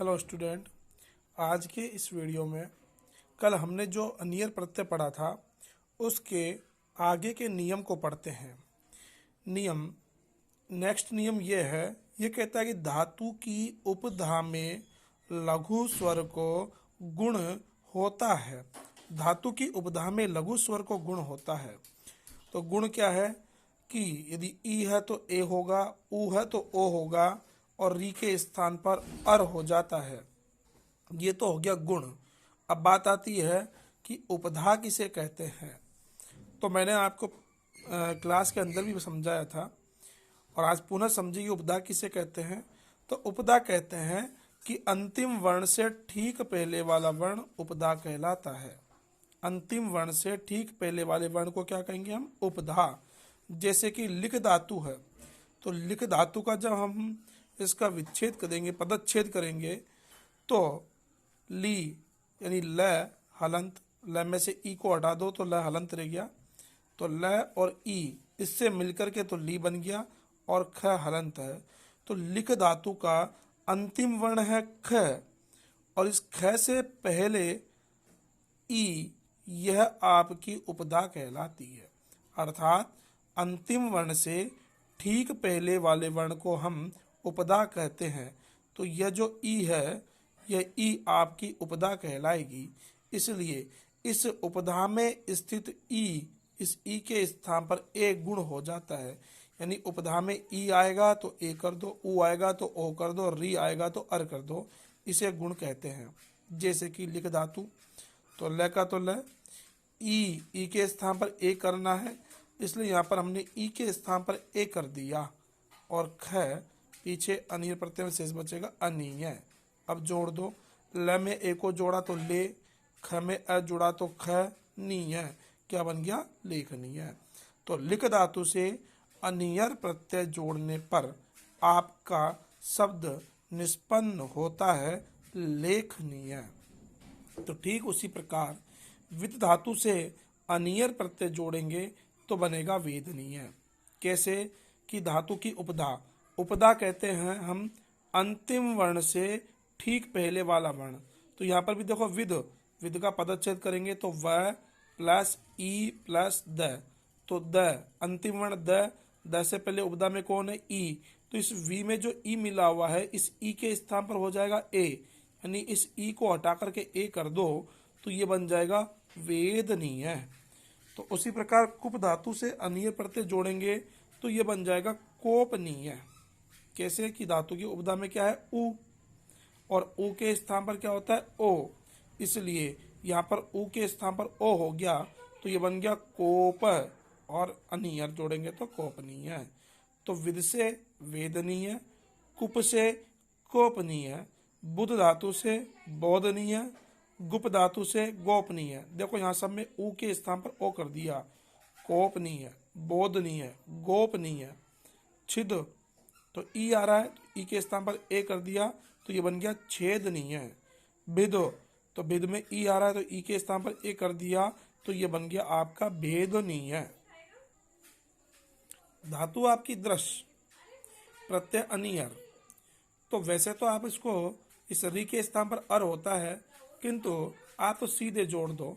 Hello student. आज के इस वीडियो में कल हमने जो अनियर प्रत्यय पढ़ा था उसके आगे के नियम को पढ़ते हैं। नेक्स्ट नियम ये है, ये कहता है कि धातु की उपधा में लघु स्वर को गुण होता है। धातु की उपधा में लघु स्वर को गुण होता है। तो गुण क्या है कि यदि ई है तो ए होगा, ऊ है तो ओ होगा और री के स्थान पर अर हो जाता है। ये तो हो गया गुण। अब बात आती है कि उपधा किसे कहते हैं। तो मैंने आपको क्लास के अंदर भी समझाया था और आज पुनः समझिए उपधा किसे कहते हैं। तो उपधा कहते हैं कि अंतिम वर्ण से ठीक पहले वाला वर्ण उपधा कहलाता है। अंतिम वर्ण से ठीक पहले वाले वर्ण को क्या कहेंगे हम? उपधा। जैसे कि लिख धातु है तो लिख धातु का जब हम इसका विच्छेद करेंगे, पदच्छेद करेंगे, तो ली यानी ल हलंत, ल में से ई को हटा दो तो ल हलंत रह गया, तो ल और ई इससे मिलकर के तो ली बन गया और ख हलंत है। तो लिख धातु का अंतिम वर्ण है ख और इस ख से पहले ई, यह आपकी उपधा कहलाती है। अर्थात अंतिम वर्ण से ठीक पहले वाले वर्ण को हम उपधा कहते हैं। तो यह जो ई है, यह ई आपकी उपधा कहलाएगी। इसलिए इस उपधा में स्थित ई, इस ई के स्थान पर ए गुण हो जाता है। यानी उपधा में ई आएगा तो ए कर दो, ऊ आएगा तो ओ कर दो, री आएगा तो अर कर दो, इसे गुण कहते हैं। जैसे कि लिख धातु, तो ल का तो ल, ई के स्थान पर ए करना है, इसलिए यहाँ पर हमने ई के स्थान पर ए कर दिया और ख पीछे अनियर प्रत्यय में शेष बचेगा अनीय। अब जोड़ दो, ल में ए को जोड़ा तो ले, ख में अ जोड़ा तो ख, नीय, क्या बन गया? लेखनीय। तो लिख धातु से अनियर प्रत्यय जोड़ने पर आपका शब्द निष्पन्न होता है लेखनीय। तो ठीक उसी प्रकार वित धातु से अनियर प्रत्यय जोड़ेंगे तो बनेगा वेदनीय। कैसे कि धातु की उपधा, उपधा कहते हैं हम अंतिम वर्ण से ठीक पहले वाला वर्ण। तो यहाँ पर भी देखो विद, विद का पदच्छेद करेंगे तो व प्लस ई प्लस द, तो द अंतिम वर्ण द से पहले उपधा में कौन है? ई। तो इस वी में जो ई मिला हुआ है, इस ई के स्थान पर हो जाएगा ए, यानी इस ई को हटा करके ए कर दो तो ये बन जाएगा वेदनीय। तो उसी प्रकार कुप धातु से अनियर प्रत्यय जोड़ेंगे तो ये बन जाएगा कोपनीय। कैसे कि धातु की उपधा में क्या है? उ, और उ के स्थान पर क्या होता है? ओ, इसलिए यहाँ पर उ के स्थान पर ओ हो गया तो ये बन गया कोप, और अनियर जोड़ेंगे तो कोपनीय। तो विद से वेदनीय, कुप से कोपनीय, बुध धातु से बोधनीय, गुप धातु से गोपनीय। देखो यहाँ सब में ऊ के स्थान पर ओ कर दिया, कोपनीय, बोधनीय, गोपनीय। छिद तो ई आ रहा है तो ई के स्थान पर ए कर दिया तो ये बन गया छेदनीय। भिद तो भिद में ई आ रहा है तो ई के स्थान पर ए कर दिया तो ये बन गया आपका भेदनीय। धातु आपकी दृश्य प्रत्यय अनियर, तो वैसे तो आप इसको इस री के स्थान पर अर होता है, किंतु आप तो सीधे जोड़ दो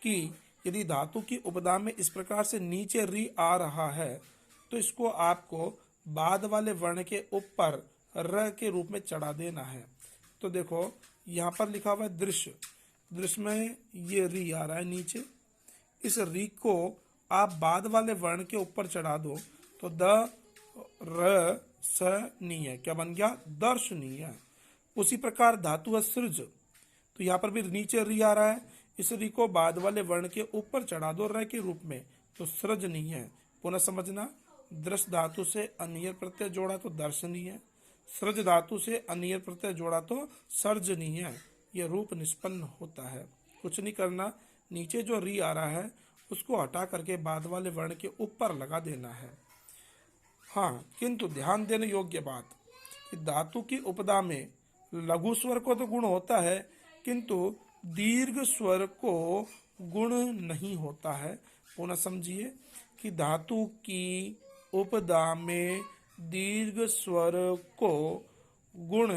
कि यदि धातु की उपधा में इस प्रकार से नीचे री आ रहा है तो इसको आपको बाद वाले वर्ण के ऊपर र के रूप में चढ़ा देना है। तो देखो यहाँ पर लिखा हुआ है दृश्य, दृश्य में ये री आ रहा है नीचे, इस री को आप बाद वाले वर्ण के ऊपर चढ़ा दो तो द र स नीय, क्या बन गया? दर्शनीय। उसी प्रकार धातु है सृज, तो यहाँ पर भी नीचे री आ रहा है, इस री को बाद वाले वर्ण के ऊपर चढ़ा दो र के रूप में तो सृजनीय। पुनः समझना, दृश्य धातु से अनियर प्रत्यय जोड़ा तो दर्शनीय, सृज धातु से अनियर प्रत्यय जोड़ा तो सर्जनीय। यह रूप निष्पन्न होता है। कुछ नहीं करना, नीचे जो री आ रहा है उसको हटा करके बाद वाले वर्ण के ऊपर लगा देना है। हाँ, किंतु ध्यान देने योग्य बात कि धातु की उपधा में लघु स्वर को तो गुण होता है किंतु दीर्घ स्वर को गुण नहीं होता है। पुनः समझिए कि धातु की उपधा में दीर्घ स्वर को गुण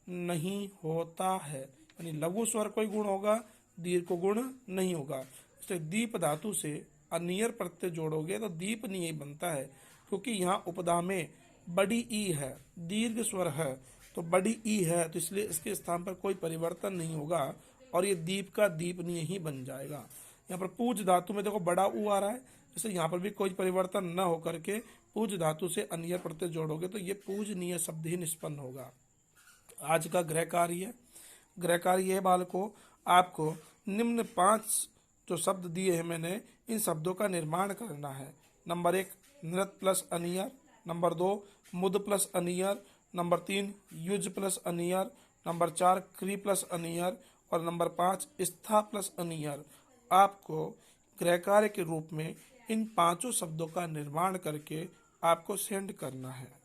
नहीं होता है, यानी लघु स्वर कोई गुण होगा, दीर्घ को गुण नहीं होगा। इसलिए दीप धातु से अनियर प्रत्यय जोड़ोगे तो दीपनीय बनता है, क्योंकि यहाँ उपधा में बड़ी ई है, दीर्घ स्वर है, तो बड़ी ई है, तो इसलिए इसके स्थान पर कोई परिवर्तन नहीं होगा और ये दीप का दीपनीय ही बन जाएगा। यहाँ पर पूज धातु में देखो बड़ा ऊ आ रहा है, जैसे यहाँ पर भी कोई परिवर्तन न होकर के पूज धातु से अनियर प्रत्यय जोड़ोगे तो ये पूजनीय शब्द ही निष्पन्न होगा। आज का गृह कार्य है बालकों, आपको निम्न 5 जो शब्द दिए हैं मैंने, इन शब्दों का निर्माण करना है। नंबर 1 नृत प्लस अनियर, नंबर 2 मुद प्लस अनियर, नंबर 3 युज प्लस अनियर, नंबर 4 क्री प्लस अनियर और नंबर 5 स्था प्लस अनियर। आपको गृह कार्य के रूप में इन 5 शब्दों का निर्माण करके आपको सेंड करना है।